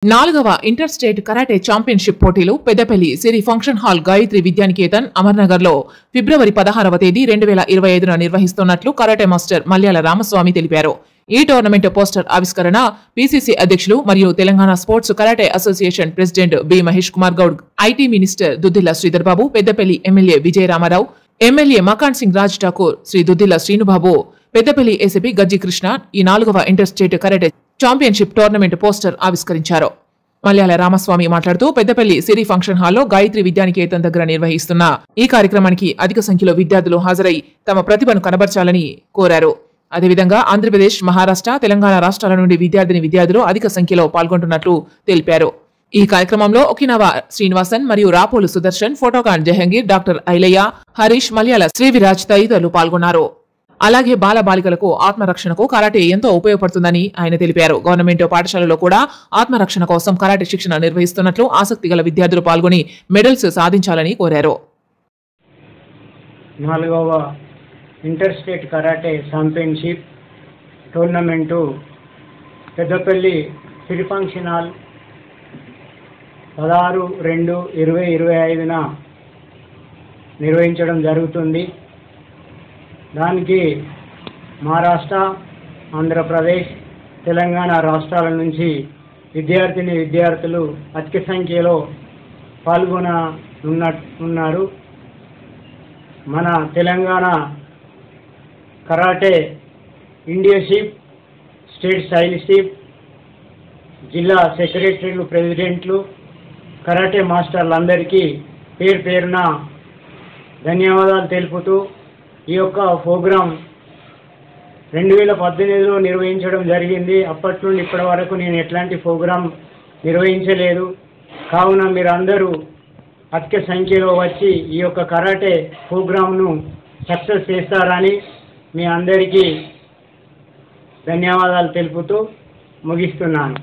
నాలుగవ inter state karate championship పోటీలు Peddapalli Siri function hall Gayatri Vidyanikethan అమర్నగర్లో ఫిబ్రవరి 16వ తేదీ 2025న నిర్వహిస్తున్నట్లు కరాటే మాస్టర్ మల్యాల రామస్వామి తెలిపారు. ఈ టోర్నమెంట్ పోస్టర్ ఆవిష్కరణ పీసీసీ అధ్యక్షులు మరియు Telangana sports karate association president B Mahesh Kumar Goud, IT minister Duddilla Sridhar Babu, Peddapalli MLA Vijayaramarao, MLA Makan Singh Raj Thakur, Shri Duddilla Srinubabu, Peddapalli ACP Gajji Krishna ఈ 4వ interstate karate championship tournament poster ఆవిష్కరించారు. మల్యాల రామస్వామి మాట్లాడుతూ పెద్దపల్లి సిరి ఫంక్షన్ హాల్లో గాయత్రి విద్యానికేతన్ దగ్గర నిర్వహిస్తున్న ఈ కార్యక్రమానికి అధిక సంఖ్యలో విద్యార్థులు హాజరై తమ ప్రతిభను కనబర్చాలని కోరారు. అదేవిధంగా ఆంధ్రప్రదేశ్, మహారాష్ట్ర, తెలంగాణ రాష్ట్రాల నుండి విద్యార్థులు అధిక సంఖ్యలో పాల్గొంటున్నట్లు తెలిపారు. ఈ కార్యక్రమంలో ఒకినావా శ్రీనివాసన్ మరియు రాపోలు సుదర్శన్, ఫోటోకాన్ జహంగీర్, డాక్టర్ ఐలయ్య, హరీష్, మల్యాల శ్రీవిరాజ్ తదితరులు పాల్గొన్నారు. అలాగే బాలబాలికలకు ఆత్మరక్షణకు కరాటే ఎంతో ఉపయోగపడుతుందని ఆయన తెలిపారు. గవర్నమెంట్ పాఠశాలలో కూడా ఆత్మరక్షణ కోసం కరాటే శిక్షణ నిర్వహిస్తున్నట్లు, ఆసక్తి గల విద్యార్థులు పాల్గొని మెడల్స్ సాధించాలని కోరారు. 4వ interstate karate championship tournament Peddapalli Siri function hall 16/2/2025న నిర్వహించడం జరుగుతుంది. దానికి మహారాష్ట్ర, ఆంధ్రప్రదేశ్, తెలంగాణ రాష్ట్రాల నుంచి విద్యార్థులు అధిక సంఖ్యలో పాల్గొననున్నారు. మన తెలంగాణ కరాటే ఇండియాషిప్, స్టేట్ స్టైలిషిప్, జిల్లా సెక్రటరీలు, ప్రెసిడెంట్లు, కరాటే మాస్టర్లందరికీ పేరు పేరున ధన్యవాదాలు తెలుపుతూ ఈ యొక్క ప్రోగ్రాం 2018లో నిర్వహించడం జరిగింది. అప్పటి నుండి ఇప్పటి వరకు నేను ఎట్లాంటి ప్రోగ్రాం నిర్వహించలేదు. కావున మీరు అందరూ అధిక సంఖ్యలో వచ్చి ఈ యొక్క కరాటే ప్రోగ్రాంను సక్సెస్ చేస్తారని మీ అందరికీ ధన్యవాదాలు తెలుపుతూ ముగిస్తున్నాను.